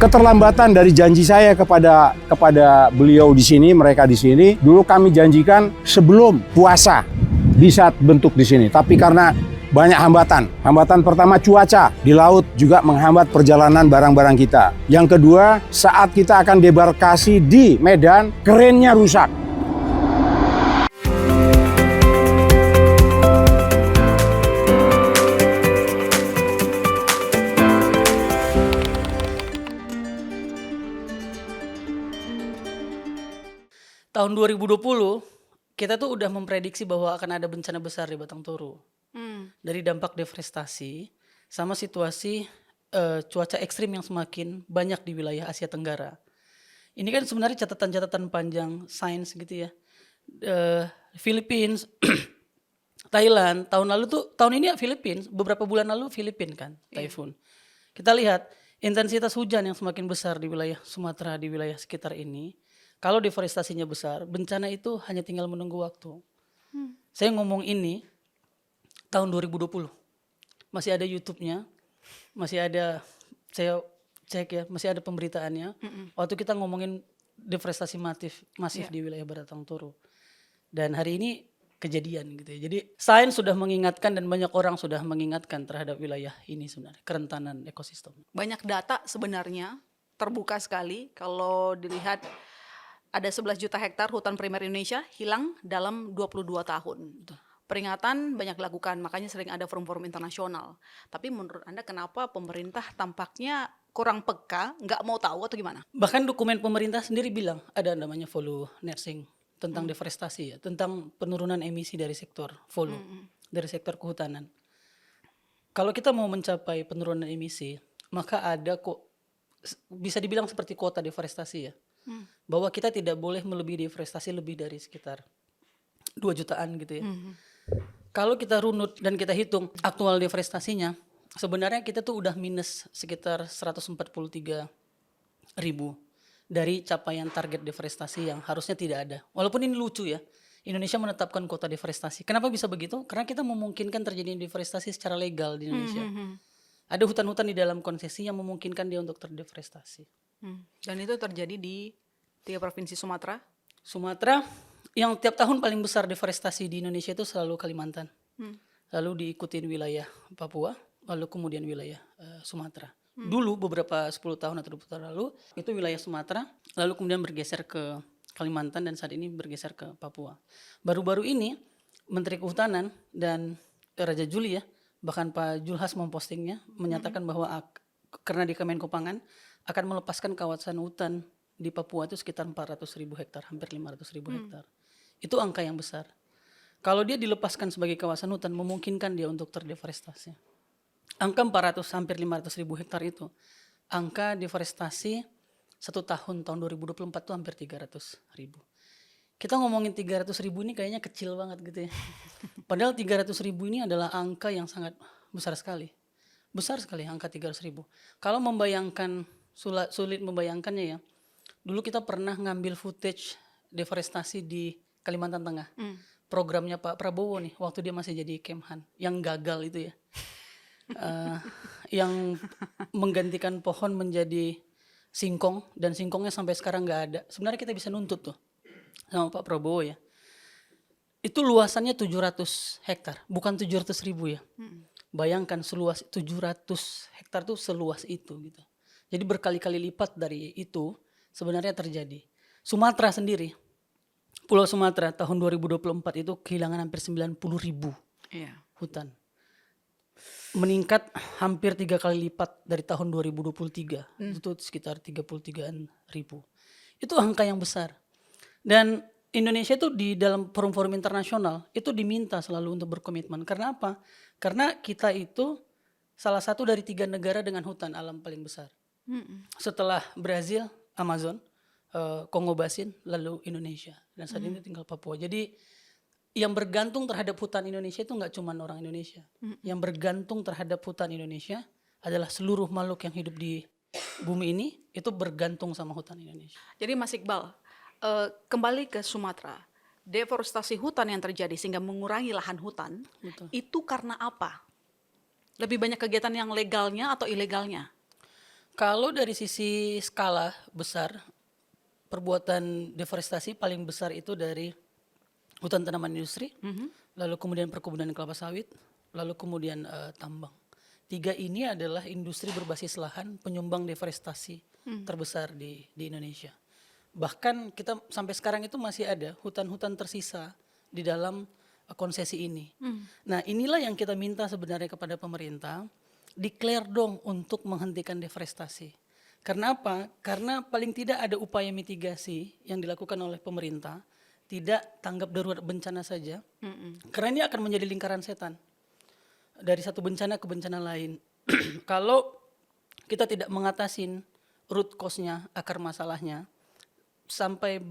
keterlambatan dari janji saya kepada beliau di sini, mereka di sini. Dulu kami janjikan sebelum puasa bisa bentuk di sini, tapi karena banyak hambatan. Hambatan pertama cuaca di laut juga menghambat perjalanan barang-barang kita. Yang kedua, saat kita akan debarkasi di Medan, kerennya rusak. Tahun 2020 kita tuh udah memprediksi bahwa akan ada bencana besar di Batang Toru. Dari dampak deforestasi sama situasi cuaca ekstrim yang semakin banyak di wilayah Asia Tenggara. Ini kan sebenarnya catatan-catatan panjang sains gitu ya. Philippines, Thailand, tahun ini ya Philippines, beberapa bulan lalu Philippines kan, typhoon. Kita lihat intensitas hujan yang semakin besar di wilayah Sumatera, di wilayah sekitar ini. Kalau deforestasinya besar, bencana itu hanya tinggal menunggu waktu. Saya ngomong ini tahun 2020. Masih ada YouTube-nya, masih ada, saya cek ya, masih ada pemberitaannya. Waktu kita ngomongin deforestasi masif di wilayah Batang Toru. Dan hari ini kejadian gitu ya. Jadi sains sudah mengingatkan dan banyak orang sudah mengingatkan terhadap wilayah ini sebenarnya, kerentanan ekosistem. Banyak data sebenarnya, terbuka sekali kalau dilihat. Ada 11 juta hektar hutan primer Indonesia hilang dalam 22 tahun. Peringatan banyak dilakukan, makanya sering ada forum-forum internasional. Tapi menurut Anda kenapa pemerintah tampaknya kurang peka, nggak mau tahu atau gimana? Bahkan dokumen pemerintah sendiri bilang ada namanya volume nursing tentang deforestasi ya, tentang penurunan emisi dari sektor dari sektor kehutanan. Kalau kita mau mencapai penurunan emisi, maka ada kok bisa dibilang seperti kuota deforestasi ya. Bahwa kita tidak boleh melebihi deforestasi lebih dari sekitar 2 jutaan gitu ya. Kalau kita runut dan kita hitung aktual deforestasinya, sebenarnya kita tuh udah minus sekitar 143.000 dari capaian target deforestasi yang harusnya tidak ada. Walaupun ini lucu ya, Indonesia menetapkan kuota deforestasi. Kenapa bisa begitu? Karena kita memungkinkan terjadinya deforestasi secara legal di Indonesia. Ada hutan-hutan di dalam konsesi yang memungkinkan dia untuk terdeforestasi. Dan itu terjadi di 3 provinsi Sumatera. Sumatera yang tiap tahun paling besar deforestasi di Indonesia itu selalu Kalimantan. Lalu diikutin wilayah Papua, lalu kemudian wilayah Sumatera. Dulu beberapa 10 tahun atau 20 tahun lalu itu wilayah Sumatera, lalu kemudian bergeser ke Kalimantan dan saat ini bergeser ke Papua. Baru-baru ini Menteri Kehutanan dan Raja Juli ya, bahkan Pak Julhas mempostingnya menyatakan bahwa karena di Kemenkopangan akan melepaskan kawasan hutan di Papua itu sekitar 400.000 hektar, hampir 500.000 hektar. Itu angka yang besar. Kalau dia dilepaskan sebagai kawasan hutan, memungkinkan dia untuk terdeforestasi. Angka 400 hampir 500.000 hektar itu, angka deforestasi 1 tahun 2024 itu hampir 300.000. Kita ngomongin 300.000 ini kayaknya kecil banget gitu ya. Padahal 300.000 ini adalah angka yang sangat besar sekali. Besar sekali angka 300.000. Kalau membayangkan, sulit membayangkannya ya. Dulu kita pernah ngambil footage deforestasi di Kalimantan Tengah. Programnya Pak Prabowo nih, waktu dia masih jadi Kemhan. Yang gagal itu ya. Yang menggantikan pohon menjadi singkong. Dan singkongnya sampai sekarang gak ada. Sebenarnya kita bisa nuntut tuh sama Pak Prabowo ya. Itu luasannya 700 hektar, bukan 700.000 ya. Bayangkan seluas 700 hektar tuh seluas itu gitu. Jadi berkali-kali lipat dari itu sebenarnya terjadi. Sumatera sendiri, Pulau Sumatera tahun 2024 itu kehilangan hampir 90.000 hutan. Meningkat hampir 3 kali lipat dari tahun 2023. Itu sekitar 33.000. Itu angka yang besar. Dan Indonesia itu di dalam forum-forum internasional itu diminta selalu untuk berkomitmen. Karena apa? Karena kita itu salah satu dari 3 negara dengan hutan alam paling besar. Setelah Brazil, Amazon, Kongo Basin, lalu Indonesia. Dan saat ini tinggal Papua. Jadi yang bergantung terhadap hutan Indonesia itu nggak cuma orang Indonesia. Yang bergantung terhadap hutan Indonesia adalah seluruh makhluk yang hidup di bumi ini itu bergantung sama hutan Indonesia. Jadi Mas Iqbal, kembali ke Sumatera, deforestasi hutan yang terjadi sehingga mengurangi lahan hutan, itu karena apa? Lebih banyak kegiatan yang legalnya atau ilegalnya? Kalau dari sisi skala besar, perbuatan deforestasi paling besar itu dari hutan tanaman industri, lalu kemudian perkebunan kelapa sawit, lalu kemudian tambang. 3 ini adalah industri berbasis lahan penyumbang deforestasi terbesar di Indonesia. Bahkan kita sampai sekarang itu masih ada hutan-hutan tersisa di dalam konsesi ini. Nah, inilah yang kita minta sebenarnya kepada pemerintah, declare dong untuk menghentikan deforestasi. Karena apa? Karena paling tidak ada upaya mitigasi yang dilakukan oleh pemerintah, tidak tanggap darurat bencana saja. Karena ini akan menjadi lingkaran setan. Dari satu bencana ke bencana lain. Kalau kita tidak mengatasin root cause-nya, akar masalahnya, sampai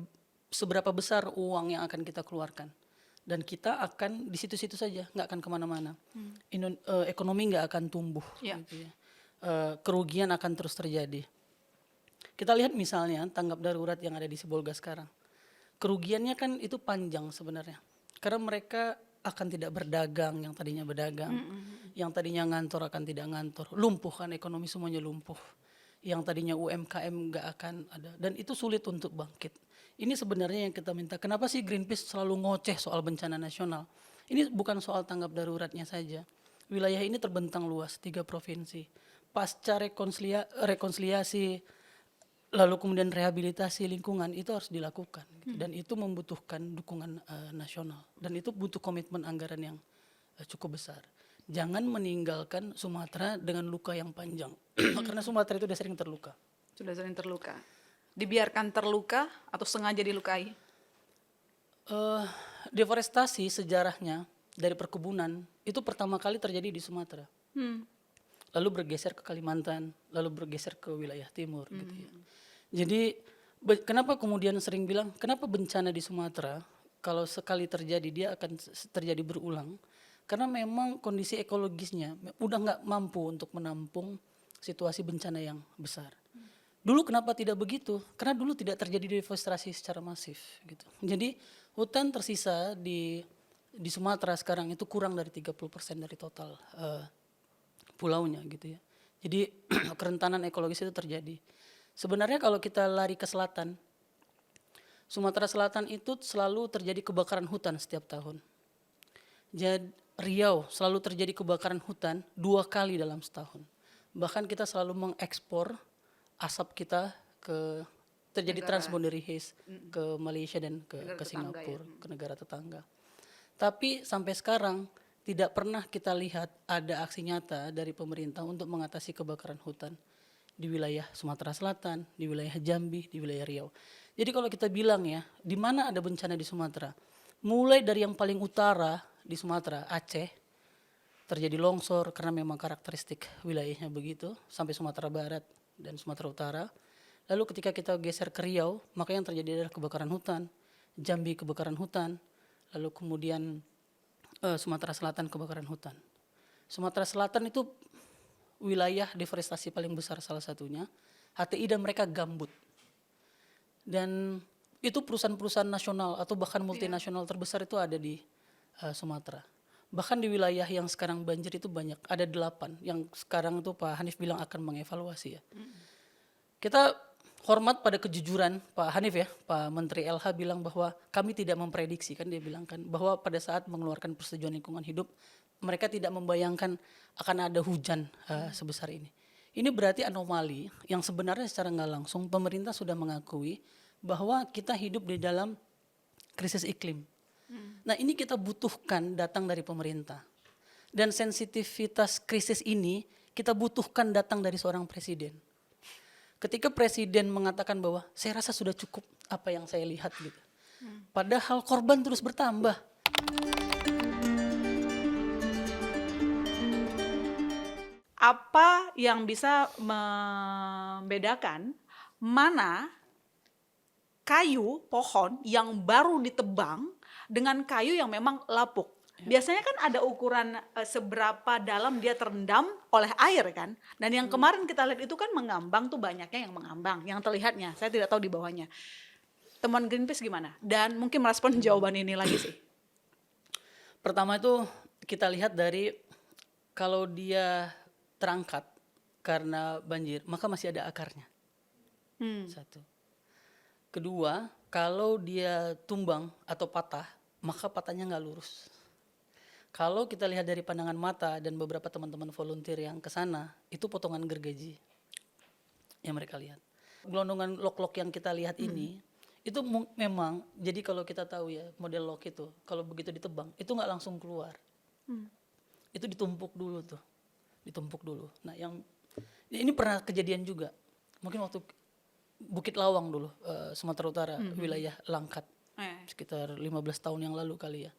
seberapa besar uang yang akan kita keluarkan. Dan kita akan di situ-situ saja, nggak akan kemana-mana. Ekonomi nggak akan tumbuh. Gitu ya. Kerugian akan terus terjadi. Kita lihat misalnya tanggap darurat yang ada di Sibolga sekarang. Kerugiannya kan itu panjang sebenarnya. Karena mereka akan tidak berdagang yang tadinya berdagang. Yang tadinya ngantor akan tidak ngantor. Lumpuh kan, ekonomi semuanya lumpuh. Yang tadinya UMKM nggak akan ada. Dan itu sulit untuk bangkit. Ini sebenarnya yang kita minta. Kenapa sih Greenpeace selalu ngoceh soal bencana nasional? Ini bukan soal tanggap daruratnya saja. Wilayah ini terbentang luas, 3 provinsi. Pasca rekonsiliasi, lalu kemudian rehabilitasi lingkungan itu harus dilakukan. Dan itu membutuhkan dukungan nasional. Dan itu butuh komitmen anggaran yang cukup besar. Jangan meninggalkan Sumatera dengan luka yang panjang. Karena Sumatera itu sudah sering terluka. Sudah sering terluka. Dibiarkan terluka atau sengaja dilukai? Deforestasi sejarahnya dari perkebunan itu pertama kali terjadi di Sumatera. Lalu bergeser ke Kalimantan, lalu bergeser ke wilayah timur. Gitu ya. Jadi kenapa kemudian sering bilang, kenapa bencana di Sumatera kalau sekali terjadi dia akan terjadi berulang? Karena memang kondisi ekologisnya udah nggak mampu untuk menampung situasi bencana yang besar. Dulu kenapa tidak begitu? Karena dulu tidak terjadi deforestasi secara masif. Gitu. Jadi hutan tersisa di Sumatera sekarang itu kurang dari 30% dari total pulaunya gitu ya. Jadi kerentanan ekologis itu terjadi. Sebenarnya kalau kita lari ke selatan, Sumatera Selatan itu selalu terjadi kebakaran hutan setiap tahun. Jadi Riau selalu terjadi kebakaran hutan 2 kali dalam setahun. Bahkan kita selalu mengekspor asap kita terjadi transboundary haze ke Malaysia dan ke Singapura, ke negara tetangga. Tapi sampai sekarang tidak pernah kita lihat ada aksi nyata dari pemerintah untuk mengatasi kebakaran hutan di wilayah Sumatera Selatan, di wilayah Jambi, di wilayah Riau. Jadi kalau kita bilang ya, di mana ada bencana di Sumatera? Mulai dari yang paling utara di Sumatera, Aceh, terjadi longsor karena memang karakteristik wilayahnya begitu, sampai Sumatera Barat dan Sumatera Utara. Lalu ketika kita geser ke Riau, maka yang terjadi adalah kebakaran hutan, Jambi kebakaran hutan, lalu kemudian Sumatera Selatan kebakaran hutan. Sumatera Selatan itu wilayah deforestasi paling besar salah satunya, HTI dan mereka gambut. Dan itu perusahaan-perusahaan nasional atau bahkan multinasional terbesar itu ada di Sumatera. Bahkan di wilayah yang sekarang banjir itu banyak, ada 8 yang sekarang itu Pak Hanif bilang akan mengevaluasi ya. Kita hormat pada kejujuran Pak Hanif ya, Pak Menteri LH bilang bahwa kami tidak memprediksi, kan dia bilang kan bahwa pada saat mengeluarkan persetujuan lingkungan hidup mereka tidak membayangkan akan ada hujan sebesar ini. Ini berarti anomali yang sebenarnya secara nggak langsung pemerintah sudah mengakui bahwa kita hidup di dalam krisis iklim. Nah ini kita butuhkan datang dari pemerintah. Dan sensitivitas krisis ini kita butuhkan datang dari seorang presiden. Ketika presiden mengatakan bahwa saya rasa sudah cukup apa yang saya lihat gitu. Padahal korban terus bertambah. Apa yang bisa membedakan mana kayu pohon yang baru ditebang dengan kayu yang memang lapuk? Biasanya kan ada ukuran seberapa dalam dia terendam oleh air kan. Dan yang kemarin kita lihat itu kan mengambang tuh banyaknya yang mengambang. Yang terlihatnya, saya tidak tahu di bawahnya. Teman Greenpeace gimana? Dan mungkin merespon jawaban ini lagi sih. Pertama itu kita lihat dari kalau dia terangkat karena banjir, maka masih ada akarnya. Satu. Kedua, kalau dia tumbang atau patah, maka patahnya nggak lurus. Kalau kita lihat dari pandangan mata dan beberapa teman-teman volunteer yang ke sana, itu potongan gergaji yang mereka lihat. Gelondongan lock-lock yang kita lihat ini, itu memang, jadi kalau kita tahu ya model lock itu, kalau begitu ditebang, itu nggak langsung keluar. Itu ditumpuk dulu tuh, ditumpuk dulu. Nah ini pernah kejadian juga, mungkin waktu Bukit Lawang dulu, Sumatera Utara, wilayah Langkat, sekitar 15 tahun yang lalu kali ya.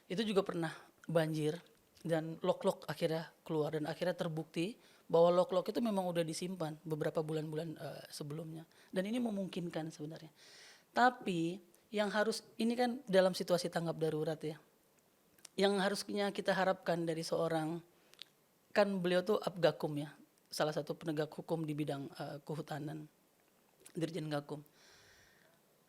Itu juga pernah banjir dan lock-lock akhirnya keluar dan akhirnya terbukti bahwa lock-lock itu memang udah disimpan beberapa bulan-bulan sebelumnya. Dan ini memungkinkan sebenarnya. Tapi yang harus, ini kan dalam situasi tanggap darurat ya. Yang harusnya kita harapkan dari seorang, kan beliau tuh Abgakum ya, salah satu penegak hukum di bidang kehutanan. Dirjen Gakum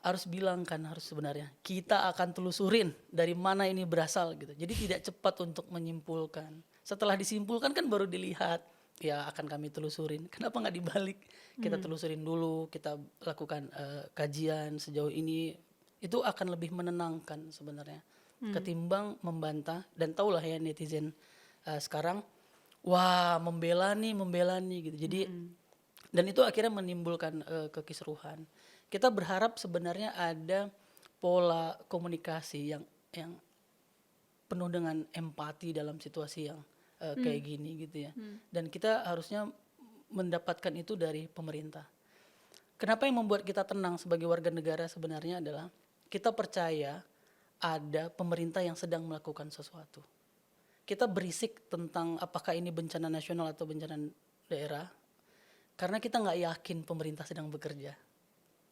harus bilang kan, harus sebenarnya kita akan telusurin dari mana ini berasal gitu. Jadi tidak cepat untuk menyimpulkan. Setelah disimpulkan kan baru dilihat, ya akan kami telusurin. Kenapa nggak dibalik? Kita telusurin dulu, kita lakukan kajian sejauh ini. Itu akan lebih menenangkan sebenarnya ketimbang membantah. Dan tahulah ya netizen sekarang, wah membela nih gitu. Jadi dan itu akhirnya menimbulkan kekisruhan. Kita berharap sebenarnya ada pola komunikasi yang penuh dengan empati dalam situasi yang kayak gini gitu ya. Dan kita harusnya mendapatkan itu dari pemerintah. Kenapa yang membuat kita tenang sebagai warga negara sebenarnya adalah kita percaya ada pemerintah yang sedang melakukan sesuatu. Kita berisik tentang apakah ini bencana nasional atau bencana daerah, karena kita nggak yakin pemerintah sedang bekerja,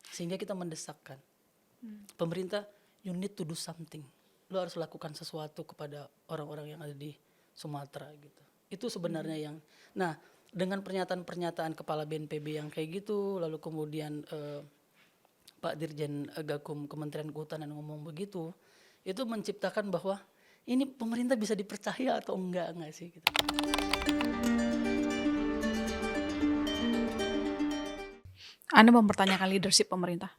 sehingga kita mendesakkan pemerintah, you need to do something, lo harus lakukan sesuatu kepada orang-orang yang ada di Sumatera gitu. Itu sebenarnya yang, nah dengan pernyataan-pernyataan kepala BNPB yang kayak gitu, lalu kemudian Pak Dirjen Gakum Kementerian Kehutanan ngomong begitu, itu menciptakan bahwa ini pemerintah bisa dipercaya atau enggak sih gitu. Anda mempertanyakan leadership pemerintah?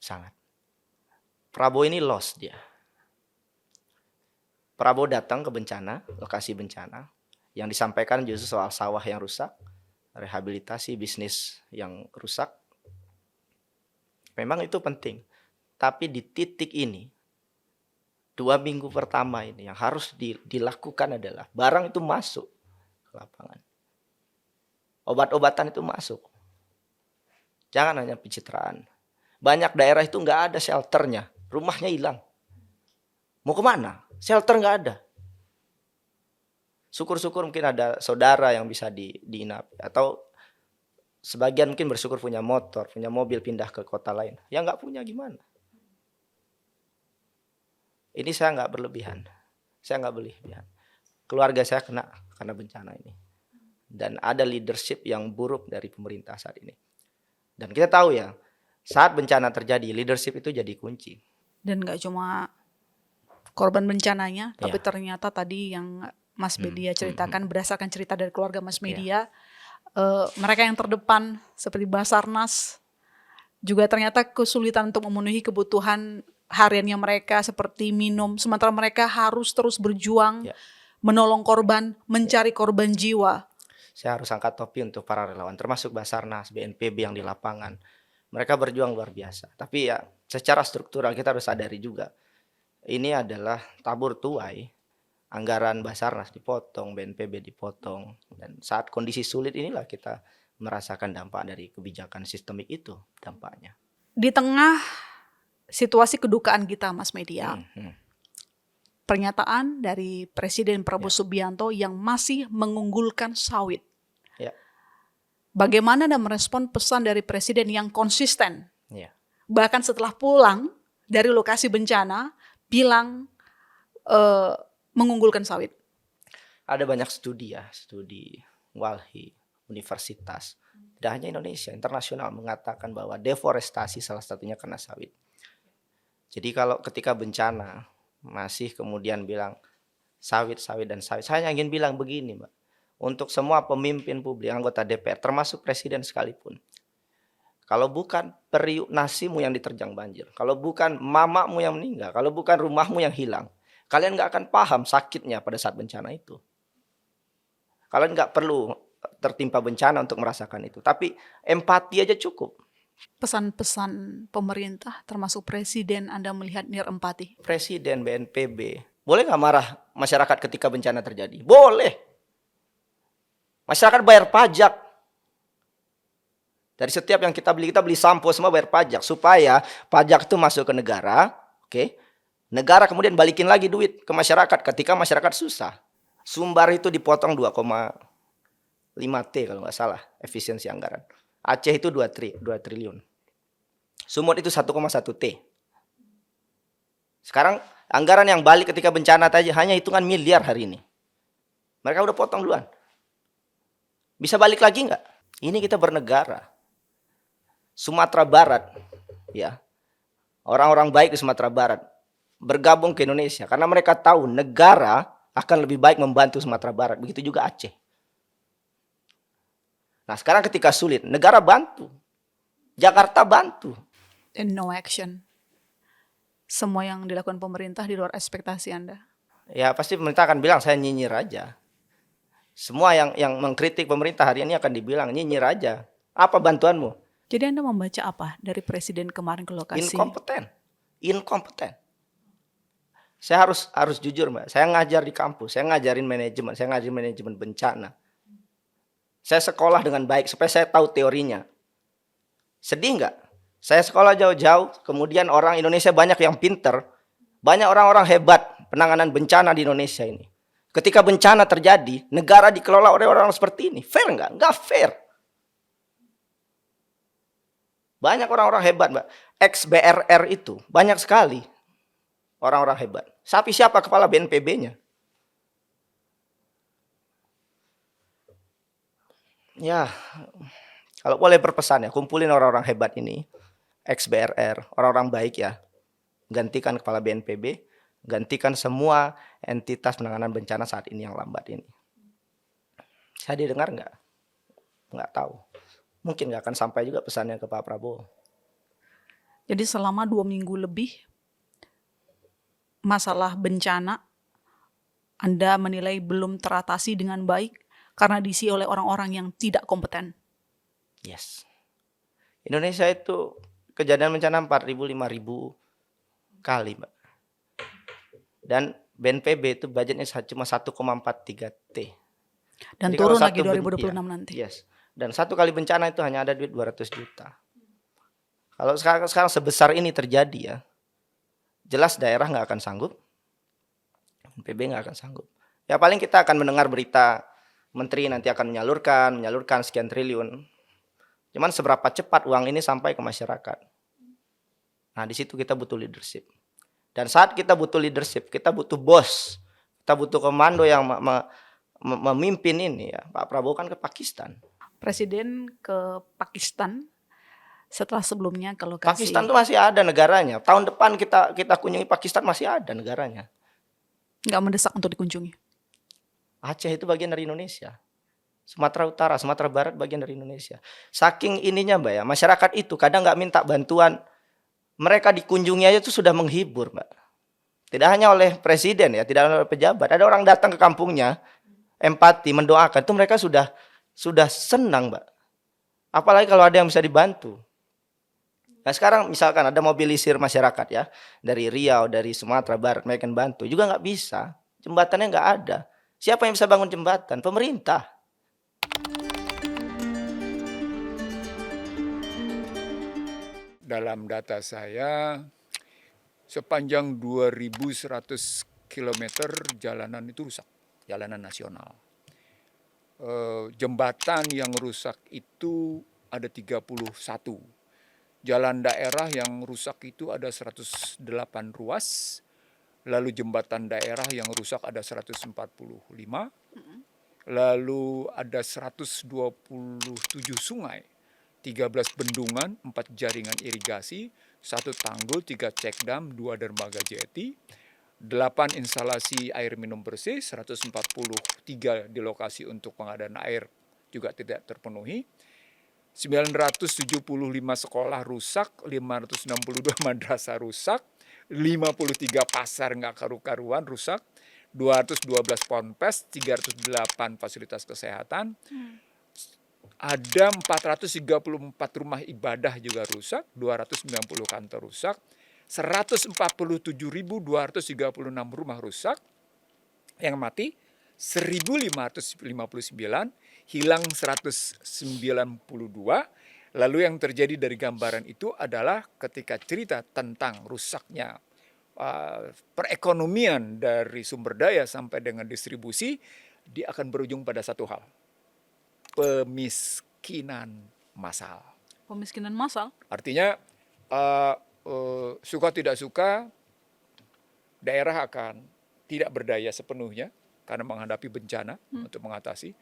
Sangat. Prabowo ini lost dia. Prabowo datang ke bencana, lokasi bencana, yang disampaikan justru soal sawah yang rusak, rehabilitasi bisnis yang rusak. Memang itu penting. Tapi di titik ini, 2 minggu pertama ini yang harus dilakukan adalah barang itu masuk ke lapangan. Obat-obatan itu masuk. Jangan hanya pencitraan. Banyak daerah itu nggak ada shelternya, rumahnya hilang. Mau kemana? Shelter nggak ada. Syukur-syukur mungkin ada saudara yang bisa diinapi, atau sebagian mungkin bersyukur punya motor, punya mobil pindah ke kota lain. Yang nggak punya gimana? Ini saya nggak berlebihan. Keluarga saya kena karena bencana ini. Dan ada leadership yang buruk dari pemerintah saat ini. Dan kita tahu ya, saat bencana terjadi, leadership itu jadi kunci. Dan nggak cuma korban bencananya, tapi ternyata tadi yang Mas Media ceritakan berdasarkan cerita dari keluarga Mas Media, mereka yang terdepan seperti Basarnas juga ternyata kesulitan untuk memenuhi kebutuhan hariannya mereka seperti minum, sementara mereka harus terus berjuang menolong korban, mencari korban jiwa. Saya harus angkat topi untuk para relawan, termasuk Basarnas, BNPB yang di lapangan. Mereka berjuang luar biasa. Tapi ya secara struktural kita harus sadari juga, ini adalah tabur tuai. Anggaran Basarnas dipotong, BNPB dipotong. Dan saat kondisi sulit inilah kita merasakan dampak dari kebijakan sistemik itu dampaknya. Di tengah situasi kedukaan kita, Mas Media, pernyataan dari Presiden Prabowo Subianto yang masih mengunggulkan sawit. Bagaimana Anda merespon pesan dari Presiden yang konsisten? Bahkan setelah pulang dari lokasi bencana, bilang mengunggulkan sawit. Ada banyak studi Walhi, universitas, tidak hanya Indonesia, internasional mengatakan bahwa deforestasi salah satunya karena sawit. Jadi kalau ketika bencana masih kemudian bilang sawit, saya ingin bilang begini, Mbak. untuk semua pemimpin publik, anggota DPR, termasuk presiden sekalipun. Kalau bukan periuk nasimu yang diterjang banjir, kalau bukan mamamu yang meninggal, kalau bukan rumahmu yang hilang, kalian nggak akan paham sakitnya pada saat bencana itu. Kalian nggak perlu tertimpa bencana untuk merasakan itu, tapi empati aja cukup. Pesan-pesan pemerintah termasuk presiden Anda melihat nir empati. Presiden, BNPB, boleh nggak marah masyarakat ketika bencana terjadi? Boleh. Masyarakat bayar pajak. Dari setiap yang kita beli sampo semua bayar pajak. Supaya pajak itu masuk ke negara. Oke. Negara kemudian balikin lagi duit ke masyarakat ketika masyarakat susah. Sumbar itu dipotong 2,5 T kalau nggak salah efisiensi anggaran. Aceh itu 2 triliun. Sumut itu 1,1 T. Sekarang anggaran yang balik ketika bencana tadi hanya hitungan miliar hari ini. Mereka udah potong duluan. Bisa balik lagi nggak? Ini kita bernegara. Sumatera Barat, ya, orang-orang baik di Sumatera Barat bergabung ke Indonesia karena mereka tahu negara akan lebih baik membantu Sumatera Barat. Begitu juga Aceh. Nah sekarang ketika sulit, negara bantu, Jakarta bantu. And no action. Semua yang dilakukan pemerintah di luar ekspektasi Anda. Ya pasti pemerintah akan bilang saya nyinyir aja. Semua yang mengkritik pemerintah hari ini akan dibilang nyinyir aja. Apa bantuanmu? Jadi Anda membaca apa dari presiden kemarin ke lokasi? Inkompeten. Saya harus jujur, Mbak. Saya ngajar di kampus, saya ngajarin manajemen bencana. Saya sekolah dengan baik supaya saya tahu teorinya. Sedih nggak? Saya sekolah jauh-jauh, kemudian orang Indonesia banyak yang pinter, banyak orang-orang hebat penanganan bencana di Indonesia ini. Ketika bencana terjadi, negara dikelola oleh orang seperti ini. Fair nggak? Nggak fair. Banyak orang-orang hebat, Mbak. Ex-BRR itu banyak sekali orang-orang hebat. Tapi siapa kepala BNPB-nya? Ya, kalau boleh berpesan ya, kumpulin orang-orang hebat ini, ex-BRR, orang-orang baik ya. Gantikan kepala BNPB, gantikan semua entitas penanganan bencana saat ini yang lambat ini. Saya didengar nggak? Nggak tahu. Mungkin nggak akan sampai juga pesannya ke Pak Prabowo. Jadi selama 2 minggu lebih masalah bencana Anda menilai belum teratasi dengan baik karena diisi oleh orang-orang yang tidak kompeten. Yes. Indonesia itu kejadian bencana 4.000, 5.000 kali, Mbak. Dan BNPB itu budgetnya cuma 1,43 T. Dan Jadi turun kalau lagi satu 2026 nanti. Yes. Dan satu kali bencana itu hanya ada duit 200 juta. Kalau sekarang sebesar ini terjadi ya, jelas daerah nggak akan sanggup, BNPB nggak akan sanggup. Ya paling kita akan mendengar berita menteri nanti akan menyalurkan sekian triliun. Cuman seberapa cepat uang ini sampai ke masyarakat. Nah di situ kita butuh leadership. Dan saat kita butuh leadership, kita butuh bos, kita butuh komando yang memimpin ini ya. Pak Prabowo kan ke Pakistan. Presiden ke Pakistan setelah sebelumnya ke lokasi. Pakistan itu masih ada negaranya. Tahun depan kita kunjungi Pakistan masih ada negaranya. Nggak mendesak untuk dikunjungi. Aceh itu bagian dari Indonesia. Sumatera Utara, Sumatera Barat bagian dari Indonesia. Saking ininya Mbak ya, masyarakat itu kadang nggak minta bantuan. Mereka dikunjungi aja itu sudah menghibur Mbak. Tidak hanya oleh presiden ya, tidak hanya oleh pejabat. Ada orang datang ke kampungnya, empati, mendoakan. Itu mereka sudah senang Mbak. Apalagi kalau ada yang bisa dibantu. Nah sekarang misalkan ada mobilisir masyarakat ya. Dari Riau, dari Sumatera Barat, mereka bantu. Juga nggak bisa. Jembatannya nggak ada. Siapa yang bisa bangun jembatan? Pemerintah. Dalam data saya, sepanjang 2.100 km jalanan itu rusak. Jalanan nasional. Jembatan yang rusak itu ada 31. Jalan daerah yang rusak itu ada 108 ruas. Lalu jembatan daerah yang rusak ada 145. Lalu ada 127 sungai, 13 bendungan, 4 jaringan irigasi, 1 tanggul, 3 cekdam, 2 dermaga jeti, 8 instalasi air minum bersih, 143 di lokasi untuk pengadaan air juga tidak terpenuhi. 975 sekolah rusak, 562 madrasah rusak, 53 pasar nggak karu-karuan rusak, 212 ponpes, 308 fasilitas kesehatan, ada 434 rumah ibadah juga rusak, 290 kantor rusak, 147.236 rumah rusak, yang mati 1.559, hilang 192. Lalu yang terjadi dari gambaran itu adalah ketika cerita tentang rusaknya perekonomian dari sumber daya sampai dengan distribusi, dia akan berujung pada satu hal, pemiskinan massal. Pemiskinan massal. Artinya suka tidak suka daerah akan tidak berdaya sepenuhnya karena menghadapi bencana untuk mengatasi.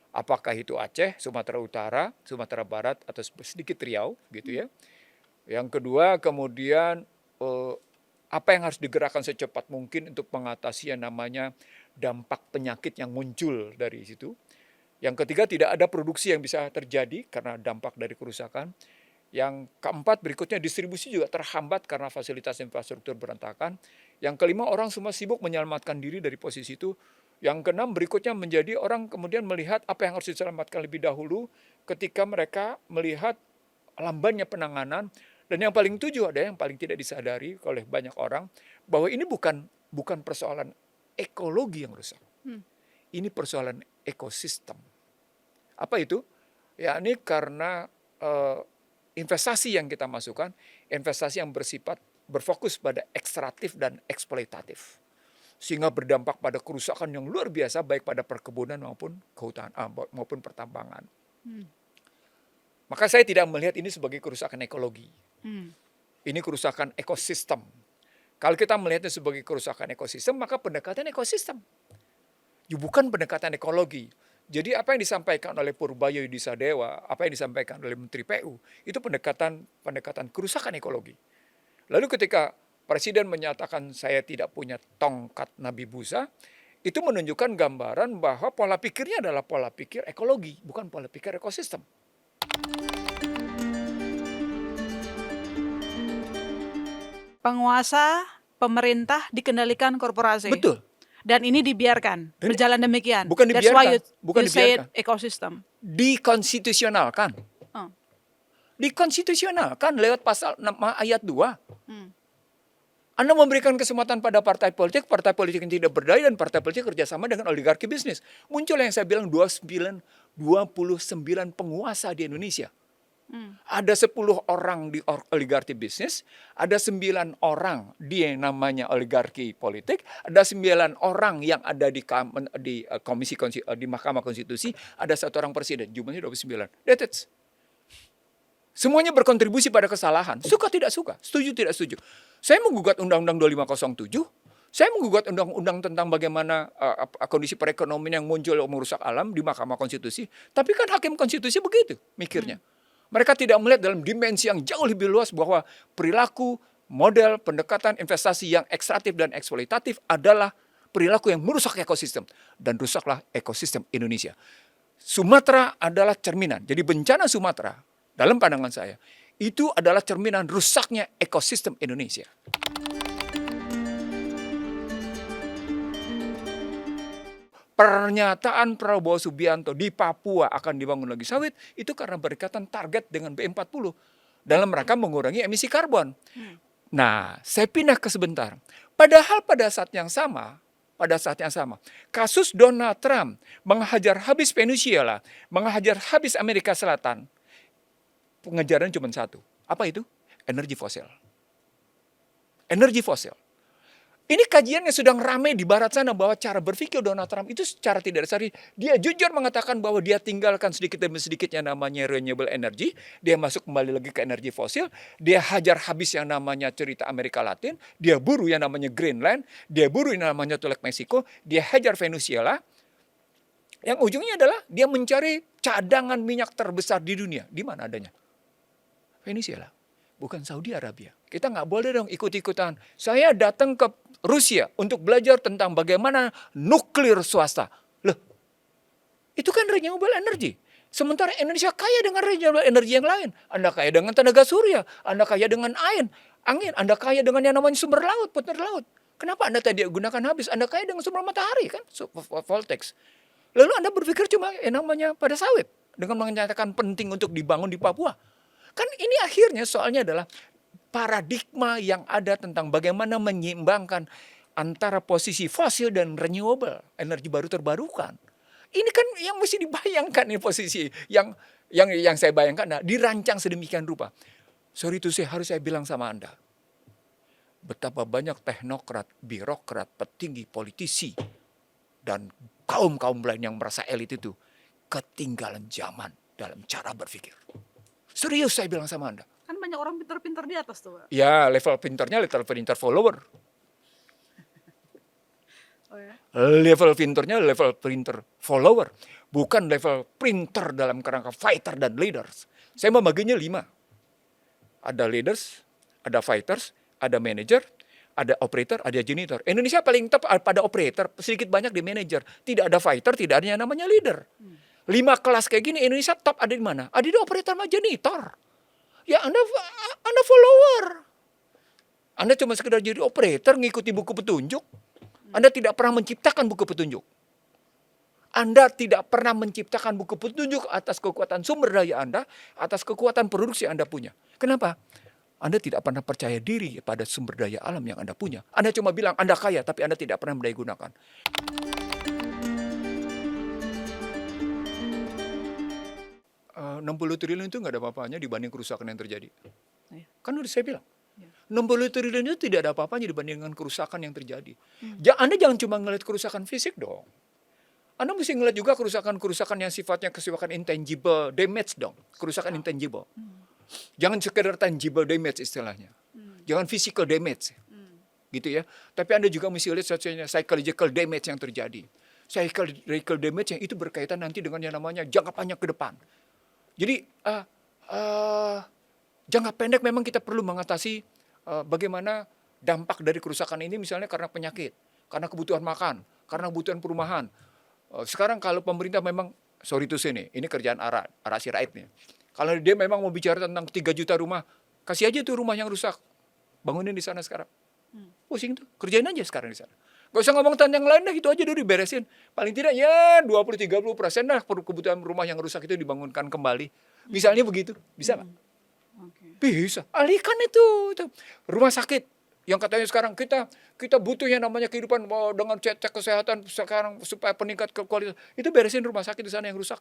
Apakah itu Aceh, Sumatera Utara, Sumatera Barat, atau sedikit Riau, gitu ya. Yang kedua, kemudian apa yang harus digerakkan secepat mungkin untuk mengatasi yang namanya dampak penyakit yang muncul dari situ. Yang ketiga, tidak ada produksi yang bisa terjadi karena dampak dari kerusakan. Yang keempat, berikutnya distribusi juga terhambat karena fasilitas infrastruktur berantakan. Yang kelima, orang semua sibuk menyelamatkan diri dari posisi itu. Yang keenam, berikutnya menjadi orang kemudian melihat apa yang harus diselamatkan lebih dahulu ketika mereka melihat lambannya penanganan. Dan yang paling tujuh, ada yang paling tidak disadari oleh banyak orang, bahwa ini bukan persoalan ekologi yang rusak. Ini persoalan ekosistem. Apa itu? Ya, ini karena investasi yang kita masukkan, investasi yang berfokus pada ekstraktif dan eksploitatif. Sehingga berdampak pada kerusakan yang luar biasa baik pada perkebunan maupun kehutanan maupun pertambangan. Maka saya tidak melihat ini sebagai kerusakan ekologi. Ini kerusakan ekosistem. Kalau kita melihatnya sebagai kerusakan ekosistem, maka pendekatan ekosistem. Bukan pendekatan ekologi. Jadi apa yang disampaikan oleh Purbayo Yudisadewa, apa yang disampaikan oleh Menteri PU, itu pendekatan kerusakan ekologi. Lalu ketika Presiden menyatakan saya tidak punya tongkat Nabi Musa, itu menunjukkan gambaran bahwa pola pikirnya adalah pola pikir ekologi, bukan pola pikir ekosistem. Penguasa, pemerintah dikendalikan korporasi. Betul. Dan ini dibiarkan, berjalan demikian. Bukan That's why dibiarkan, you say it ekosistem. Dikonstitusionalkan. Dikonstitusionalkan lewat pasal 6 ayat 2. Anda memberikan kesempatan pada partai politik yang tidak berdaya dan partai politik kerjasama dengan oligarki bisnis. Muncul yang saya bilang 29 penguasa di Indonesia. Ada 10 orang di oligarki bisnis, ada 9 orang di yang namanya oligarki politik, ada 9 orang yang ada di Mahkamah Konstitusi, ada 1 orang presiden, jumlahnya 29. That's it. Semuanya berkontribusi pada kesalahan. Suka tidak suka, setuju tidak setuju. Saya menggugat Undang-Undang 2507. Saya menggugat undang-undang tentang bagaimana kondisi perekonomian yang muncul merusak alam di Mahkamah Konstitusi. Tapi kan hakim konstitusi begitu mikirnya. Mereka tidak melihat dalam dimensi yang jauh lebih luas bahwa perilaku, model, pendekatan investasi yang ekstraktif dan eksploitatif adalah perilaku yang merusak ekosistem. Dan rusaklah ekosistem Indonesia. Sumatera adalah cerminan. Jadi bencana Sumatera, dalam pandangan saya, itu adalah cerminan rusaknya ekosistem Indonesia. Pernyataan Prabowo Subianto di Papua akan dibangun lagi sawit, itu karena berkaitan target dengan B40 dalam rangka mengurangi emisi karbon. Nah, saya pindah ke sebentar. Padahal pada saat yang sama, kasus Donald Trump menghajar habis Venezuela, menghajar habis Amerika Selatan, pengejaran cuma satu. Apa itu? Energi fosil. Energi fosil. Ini kajian yang sedang ramai di barat sana bahwa cara berpikir Donald Trump itu secara tidak dasar. Dia jujur mengatakan bahwa dia tinggalkan sedikit demi sedikit yang namanya renewable energy. Dia masuk kembali lagi ke energi fosil. Dia hajar habis yang namanya cerita Amerika Latin. Dia buru yang namanya Greenland. Dia buru yang namanya Teluk Meksiko. Dia hajar Venezuela. Yang ujungnya adalah dia mencari cadangan minyak terbesar di dunia. Di mana adanya? Venezuela, bukan Saudi Arabia. Kita nggak boleh dong ikut-ikutan. Saya datang ke Rusia untuk belajar tentang bagaimana nuklir swasta. Loh, itu kan renewable energy. Sementara Indonesia kaya dengan renewable energy yang lain. Anda kaya dengan tenaga surya, Anda kaya dengan angin, Anda kaya dengan yang namanya sumber laut, putar laut. Kenapa Anda tidak gunakan habis? Anda kaya dengan sumber matahari kan, voltex. Lalu Anda berpikir cuma yang namanya pada sawit dengan menyatakan penting untuk dibangun di Papua. Kan ini akhirnya soalnya adalah paradigma yang ada tentang bagaimana menyeimbangkan antara posisi fosil dan renewable, energi baru terbarukan. Ini kan yang mesti dibayangkan nih posisi yang saya bayangkan dirancang sedemikian rupa. Sorry to say, harus saya bilang sama Anda. Betapa banyak teknokrat, birokrat, petinggi, politisi, dan kaum-kaum lain yang merasa elit itu ketinggalan zaman dalam cara berpikir. Serius saya bilang sama Anda. Kan banyak orang pintar-pintar di atas tuh, Pak. Ya, level pintar follower. Oh ya. Level pintar follower. Bukan level printer dalam kerangka fighter dan leaders. Saya membaginya 5. Ada leaders, ada fighters, ada manager, ada operator, ada janitor. Indonesia paling top pada operator, sedikit banyak di manager. Tidak ada fighter, tidak ada yang namanya leader. 5 kelas kayak gini, Indonesia top ada di mana? Ada di operator sama janitor. Ya Anda follower. Anda cuma sekedar jadi operator, ngikuti buku petunjuk. Anda tidak pernah menciptakan buku petunjuk. Anda tidak pernah menciptakan buku petunjuk atas kekuatan sumber daya Anda, atas kekuatan produksi Anda punya. Kenapa? Anda tidak pernah percaya diri pada sumber daya alam yang Anda punya. Anda cuma bilang Anda kaya, tapi Anda tidak pernah mendaya gunakan. Uh, 60 triliun itu nggak ada apa-apanya dibanding kerusakan yang terjadi. Kan udah saya bilang. 60 triliun itu tidak ada apa-apanya dibandingkan kerusakan yang terjadi. Anda jangan cuma ngelihat kerusakan fisik dong. Anda mesti ngelihat juga kerusakan-kerusakan yang sifatnya kerusakan intangible damage dong. Kerusakan intangible. Jangan sekedar tangible damage istilahnya. Jangan physical damage. Gitu ya. Tapi Anda juga mesti lihat psychological damage yang terjadi. Psychological damage yang itu berkaitan nanti dengan yang namanya jangka panjang ke depan. Jadi jangka pendek memang kita perlu mengatasi bagaimana dampak dari kerusakan ini misalnya karena penyakit, karena kebutuhan makan, karena kebutuhan perumahan. Sekarang kalau pemerintah memang, sorry to say nih, ini kerjaan Ara Sirait nih. Kalau dia memang mau bicara tentang 3 juta rumah, kasih aja tuh rumah yang rusak. Bangunin di sana sekarang. Pusing tuh, kerjain aja sekarang di sana. Gak usah ngomong tentang yang lain dah, itu aja dulu diberesin. Paling tidak ya 20-30% dah kebutuhan rumah yang rusak itu dibangunkan kembali. Misalnya begitu, bisa nggak? Bisa. Alihkan itu. Rumah sakit yang katanya sekarang kita butuh yang namanya kehidupan dengan cek kesehatan sekarang supaya peningkat kualitas. Itu beresin rumah sakit di sana yang rusak.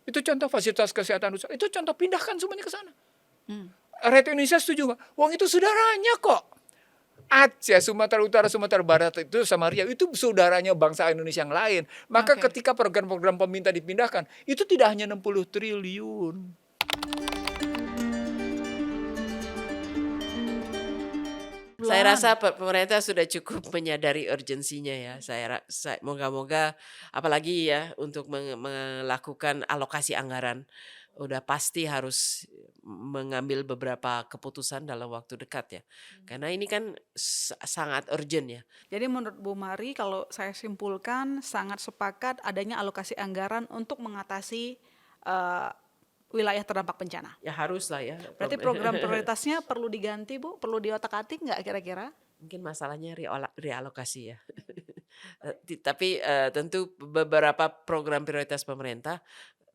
Itu contoh fasilitas kesehatan rusak. Itu contoh pindahkan semuanya ke sana. Rakyat Indonesia setuju nggak? Wong itu saudaranya kok. Aceh, Sumatera Utara, Sumatera Barat itu sama Riau itu saudaranya bangsa Indonesia yang lain. Maka ketika program-program pemerintah dipindahkan, itu tidak hanya 60 triliun. Saya rasa pemerintah sudah cukup menyadari urgensinya ya. Saya moga-moga apalagi ya untuk melakukan alokasi anggaran udah pasti harus mengambil beberapa keputusan dalam waktu dekat ya. Karena ini kan sangat urgent ya. Jadi menurut Bu Mari, kalau saya simpulkan sangat sepakat adanya alokasi anggaran untuk mengatasi wilayah terdampak bencana. Ya harus lah ya. Berarti program prioritasnya perlu diganti, Bu? Perlu diotak-atik nggak kira-kira? Mungkin masalahnya realokasi ya. Tapi tentu beberapa program prioritas pemerintah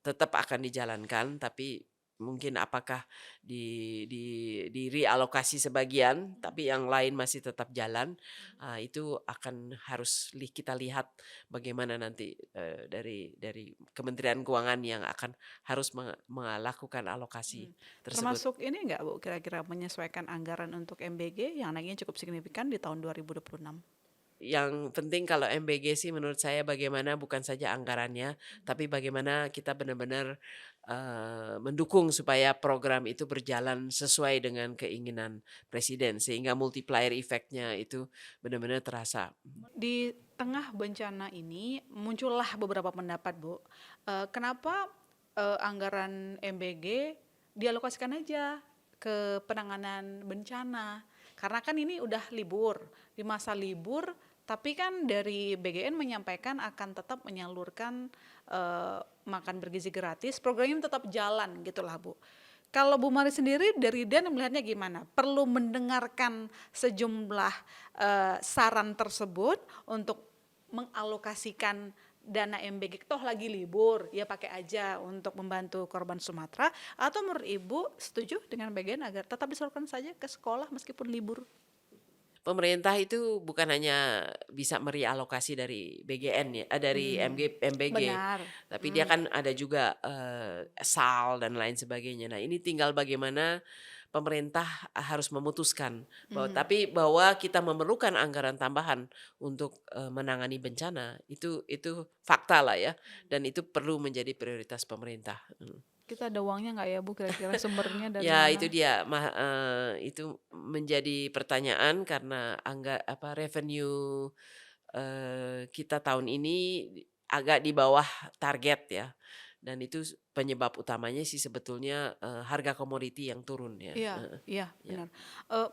tetap akan dijalankan, tapi mungkin apakah di realokasi sebagian, tapi yang lain masih tetap jalan, itu akan harus kita lihat bagaimana nanti dari Kementerian Keuangan yang akan harus melakukan alokasi tersebut. Termasuk ini nggak, Bu, kira-kira menyesuaikan anggaran untuk MBG yang naiknya cukup signifikan di tahun 2026? Yang penting kalau MBG sih menurut saya bagaimana bukan saja anggarannya, tapi bagaimana kita benar-benar mendukung supaya program itu berjalan sesuai dengan keinginan Presiden sehingga multiplier efeknya itu benar-benar terasa. Di tengah bencana ini muncullah beberapa pendapat, Bu. Kenapa anggaran MBG dialokasikan aja ke penanganan bencana? Karena kan ini udah libur, di masa libur, tapi kan dari BGN menyampaikan akan tetap menyalurkan makan bergizi gratis, programnya tetap jalan gitulah Bu. Kalau Bu Mari sendiri dari Dan melihatnya gimana? Perlu mendengarkan sejumlah saran tersebut untuk mengalokasikan dana MBG, toh lagi libur, ya pakai aja untuk membantu korban Sumatera, atau menurut Ibu setuju dengan BGN agar tetap disalurkan saja ke sekolah meskipun libur? Pemerintah itu bukan hanya bisa merealokasi dari BGN ya, dari MBG, Benar. tapi dia kan ada juga SAL dan lain sebagainya. Nah, ini tinggal bagaimana pemerintah harus memutuskan bahwa kita memerlukan anggaran tambahan untuk menangani bencana, itu fakta lah ya, dan itu perlu menjadi prioritas pemerintah. Kita ada uangnya nggak ya Bu, kira-kira sumbernya dari Ya mana? itu dia, itu menjadi pertanyaan karena revenue kita tahun ini agak di bawah target ya, dan itu penyebab utamanya sih sebetulnya harga komoditi yang turun ya. Iya, iya Ya. benar.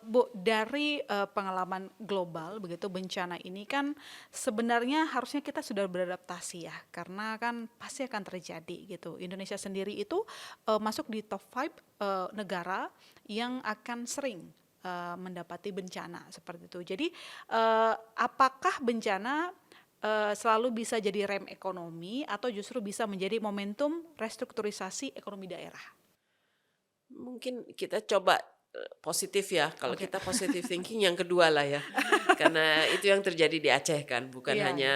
Bu, dari pengalaman global begitu bencana ini kan sebenarnya harusnya kita sudah beradaptasi ya, karena kan pasti akan terjadi gitu. Indonesia sendiri itu masuk di top 5 negara yang akan sering mendapati bencana seperti itu. Jadi apakah bencana selalu bisa jadi rem ekonomi atau justru bisa menjadi momentum restrukturisasi ekonomi daerah? Mungkin kita coba positif ya. Kalau Oke. kita positive thinking yang kedua lah ya. Karena itu yang terjadi di Aceh kan, bukan Iya. hanya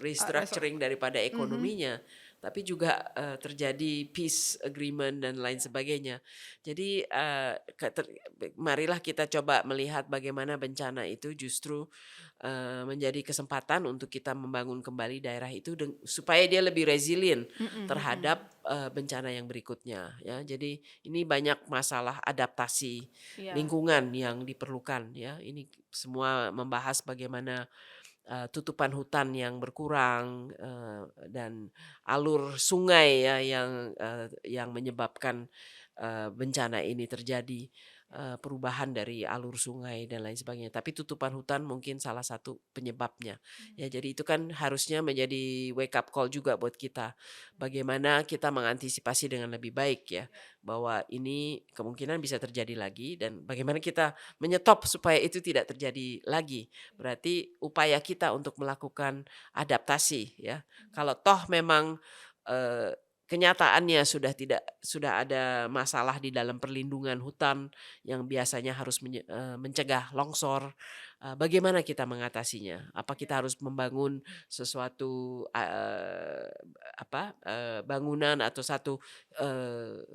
restructuring daripada ekonominya, tapi juga terjadi peace agreement dan lain sebagainya. Jadi marilah kita coba melihat bagaimana bencana itu justru menjadi kesempatan untuk kita membangun kembali daerah itu supaya dia lebih resilient terhadap bencana yang berikutnya ya. Jadi ini banyak masalah adaptasi Iya. lingkungan yang diperlukan ya. Ini semua membahas bagaimana tutupan hutan yang berkurang dan alur sungai ya yang menyebabkan bencana ini terjadi, perubahan dari alur sungai dan lain sebagainya. Tapi tutupan hutan mungkin salah satu penyebabnya. Ya, jadi itu kan harusnya menjadi wake up call juga buat kita. Bagaimana kita mengantisipasi dengan lebih baik ya, bahwa ini kemungkinan bisa terjadi lagi dan bagaimana kita menyetop supaya itu tidak terjadi lagi. Berarti upaya kita untuk melakukan adaptasi ya. Kalau toh memang kenyataannya sudah ada masalah di dalam perlindungan hutan yang biasanya harus mencegah longsor. Bagaimana kita mengatasinya? Apa kita harus membangun sesuatu bangunan atau satu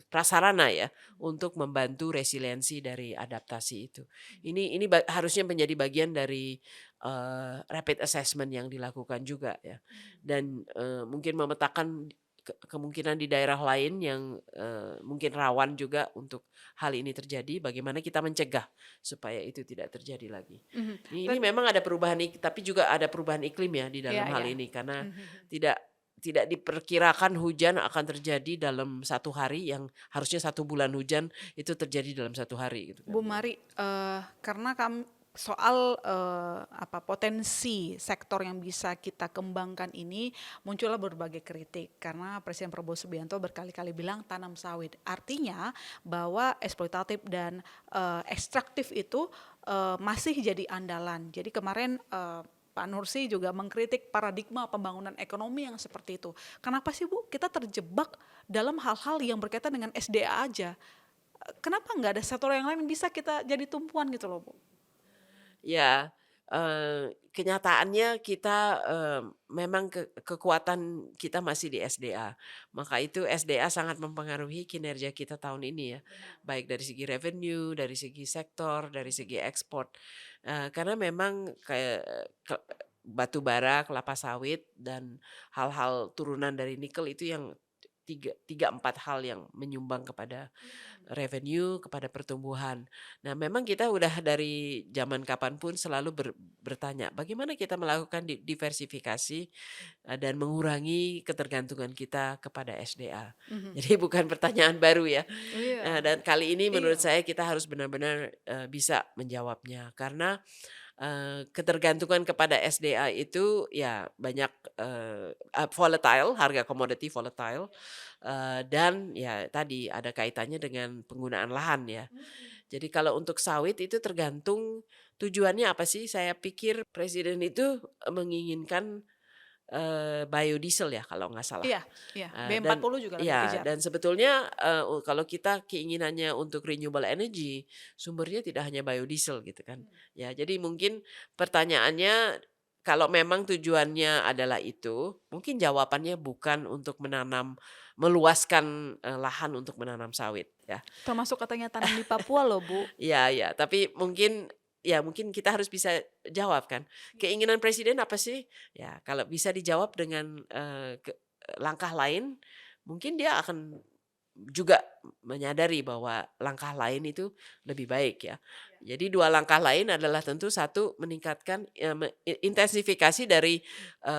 prasarana ya untuk membantu resiliensi dari adaptasi itu? Ini harusnya menjadi bagian dari rapid assessment yang dilakukan juga ya, dan mungkin memetakan kemungkinan di daerah lain yang mungkin rawan juga untuk hal ini terjadi, bagaimana kita mencegah supaya itu tidak terjadi lagi. Ini memang ada perubahan, tapi juga ada perubahan iklim ya di dalam hal ini, karena tidak diperkirakan hujan akan terjadi dalam satu hari, yang harusnya 1 bulan hujan itu terjadi dalam 1 hari gitu kan. Bu Mari, karena soal potensi sektor yang bisa kita kembangkan ini muncullah berbagai kritik karena Presiden Prabowo Subianto berkali-kali bilang tanam sawit. Artinya bahwa eksploitatif dan ekstraktif itu masih jadi andalan. Jadi kemarin Pak Nursi juga mengkritik paradigma pembangunan ekonomi yang seperti itu. Kenapa sih Bu kita terjebak dalam hal-hal yang berkaitan dengan SDA aja? Kenapa nggak ada sektor yang lain bisa kita jadi tumpuan gitu loh Bu? Ya, kenyataannya kita memang kekuatan kita masih di SDA. Maka itu SDA sangat mempengaruhi kinerja kita tahun ini ya. Baik dari segi revenue, dari segi sektor, dari segi ekspor. Karena memang kayak batu bara, kelapa sawit dan hal-hal turunan dari nikel itu yang tiga empat hal yang menyumbang kepada revenue, kepada pertumbuhan. Nah, memang kita udah dari zaman kapanpun selalu bertanya bagaimana kita melakukan diversifikasi dan mengurangi ketergantungan kita kepada SDA. Jadi bukan pertanyaan baru ya. Dan kali ini menurut saya kita harus benar-benar bisa menjawabnya, karena ketergantungan kepada SDA itu ya banyak volatile, harga komoditi volatile, dan ya tadi ada kaitannya dengan penggunaan lahan ya. Jadi kalau untuk sawit itu tergantung tujuannya apa sih. Saya pikir presiden itu menginginkan biodiesel ya kalau nggak salah. Iya, B40 juga lagi dikejar. Dan sebetulnya kalau kita keinginannya untuk renewable energy, sumbernya tidak hanya biodiesel gitu kan. Ya, jadi mungkin pertanyaannya kalau memang tujuannya adalah itu, mungkin jawabannya bukan untuk meluaskan lahan untuk menanam sawit ya. Termasuk katanya tanam di Papua loh, Bu. Ya, tapi mungkin kita harus bisa jawab kan. Keinginan presiden apa sih? Ya, kalau bisa dijawab dengan langkah lain, mungkin dia akan juga menyadari bahwa langkah lain itu lebih baik ya. Jadi dua langkah lain adalah tentu satu meningkatkan intensifikasi dari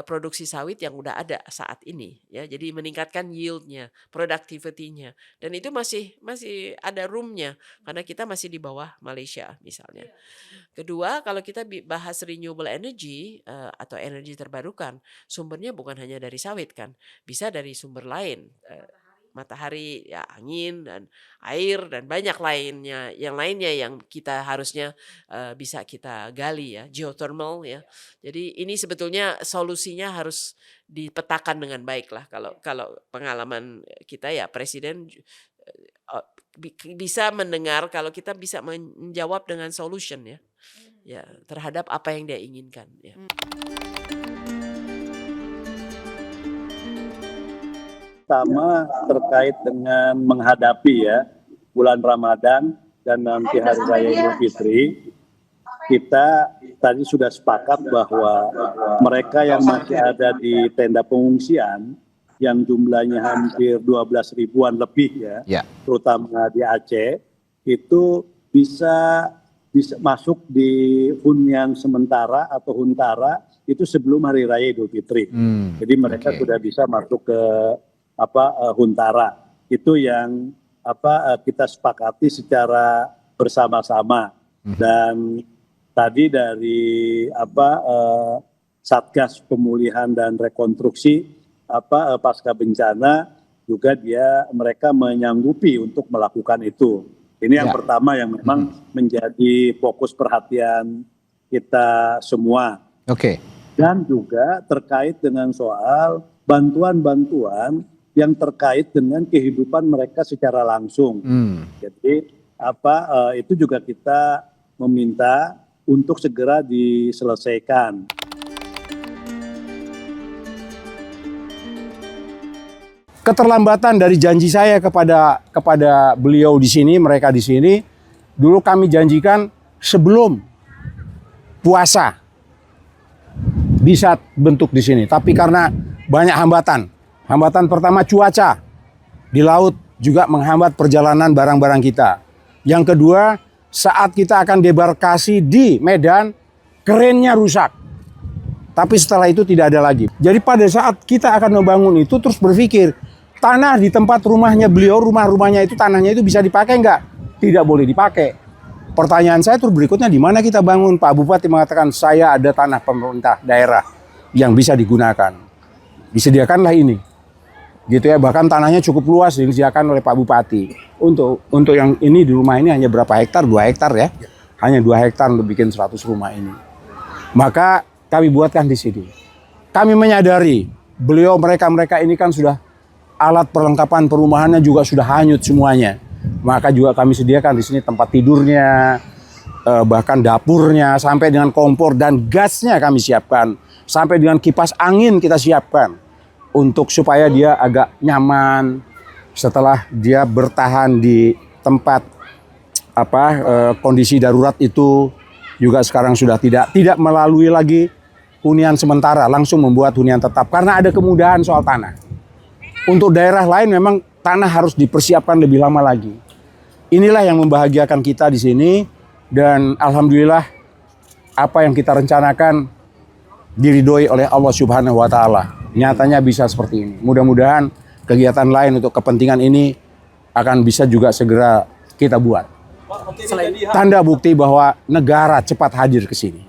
produksi sawit yang udah ada saat ini ya. Jadi meningkatkan yieldnya, productivity-nya, dan itu masih ada room-nya karena kita masih di bawah Malaysia misalnya. Kedua, kalau kita bahas renewable energy atau energi terbarukan, sumbernya bukan hanya dari sawit kan, bisa dari sumber lain. Matahari, ya angin dan air dan banyak lainnya yang kita harusnya bisa kita gali ya, geothermal ya. Jadi ini sebetulnya solusinya harus dipetakan dengan baik lah. Kalau pengalaman kita ya presiden bisa mendengar kalau kita bisa menjawab dengan solution ya terhadap apa yang dia inginkan ya. Pertama terkait dengan menghadapi ya bulan Ramadan dan nanti Hari Raya Idul Fitri, kita tadi sudah sepakat bahwa mereka yang masih ada di tenda pengungsian yang jumlahnya hampir 12 ribuan lebih ya, terutama di Aceh, itu bisa masuk di hunian sementara atau huntara itu sebelum Hari Raya Idul Fitri. Jadi mereka sudah bisa masuk ke huntara. Itu yang kita sepakati secara bersama-sama. Dan tadi dari Satgas Pemulihan dan Rekonstruksi pasca bencana juga mereka menyanggupi untuk melakukan itu. Ini yang pertama yang memang menjadi fokus perhatian kita semua. Dan juga terkait dengan soal bantuan-bantuan yang terkait dengan kehidupan mereka secara langsung. Jadi itu juga kita meminta untuk segera diselesaikan. Keterlambatan dari janji saya kepada beliau di sini, mereka di sini, dulu kami janjikan sebelum puasa bisa bentuk di sini. Tapi karena banyak hambatan. Hambatan pertama cuaca di laut juga menghambat perjalanan barang-barang kita. Yang kedua, saat kita akan debarkasi di Medan, kerennya rusak. Tapi setelah itu tidak ada lagi. Jadi pada saat kita akan membangun itu terus berpikir, tanah di tempat rumahnya beliau, rumahnya itu tanahnya itu bisa dipakai nggak? Tidak boleh dipakai. Pertanyaan saya terus berikutnya, di mana kita bangun? Pak Bupati mengatakan, saya ada tanah pemerintah daerah yang bisa digunakan. Disediakanlah ini. Gitu ya, bahkan tanahnya cukup luas disediakan oleh Pak Bupati. Untuk yang ini di rumah ini hanya berapa hektar? 2 hektar ya. Hanya 2 hektar untuk bikin 100 rumah ini. Maka kami buatkan di sini. Kami menyadari mereka ini kan sudah alat perlengkapan perumahannya juga sudah hanyut semuanya. Maka juga kami sediakan di sini tempat tidurnya, bahkan dapurnya, sampai dengan kompor dan gasnya kami siapkan, sampai dengan kipas angin kita siapkan. Untuk supaya dia agak nyaman setelah dia bertahan di tempat kondisi darurat itu, juga sekarang sudah tidak melalui lagi hunian sementara, langsung membuat hunian tetap karena ada kemudahan soal tanah. Untuk daerah lain memang tanah harus dipersiapkan lebih lama lagi. Inilah yang membahagiakan kita di sini, dan alhamdulillah apa yang kita rencanakan diridhoi oleh Allah Subhanahu wa taala. Nyatanya bisa seperti ini. Mudah-mudahan kegiatan lain untuk kepentingan ini akan bisa juga segera kita buat. Tanda bukti bahwa negara cepat hadir ke sini.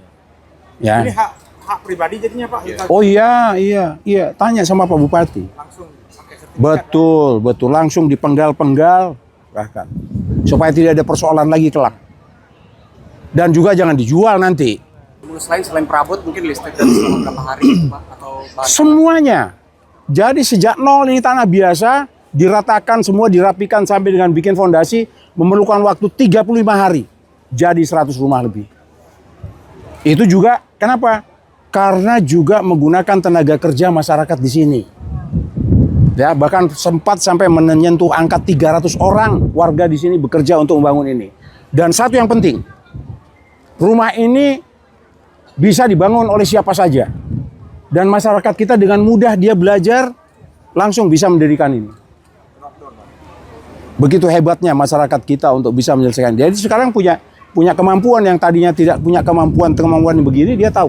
Ya. Ini hak pribadi jadinya Pak. Oh iya. Tanya sama Pak Bupati. Langsung pakai sertifikat. Betul. Langsung dipenggal-penggal bahkan. Supaya tidak ada persoalan lagi kelak. Dan juga jangan dijual nanti. Selain perabot mungkin listrik dari selama berapa hari Pak atau bahan Semuanya. Jadi sejak nol ini tanah biasa, diratakan semua, dirapikan sampai dengan bikin fondasi, memerlukan waktu 35 hari. Jadi 100 rumah lebih. Itu juga kenapa? Karena juga menggunakan tenaga kerja masyarakat di sini. Ya, bahkan sempat sampai menyentuh angka 300 orang warga di sini bekerja untuk membangun ini. Dan satu yang penting, rumah ini bisa dibangun oleh siapa saja. Dan masyarakat kita dengan mudah dia belajar langsung bisa mendirikan ini. Begitu hebatnya masyarakat kita untuk bisa menyelesaikan. Jadi sekarang punya kemampuan yang tadinya tidak punya kemampuan begini, dia tahu.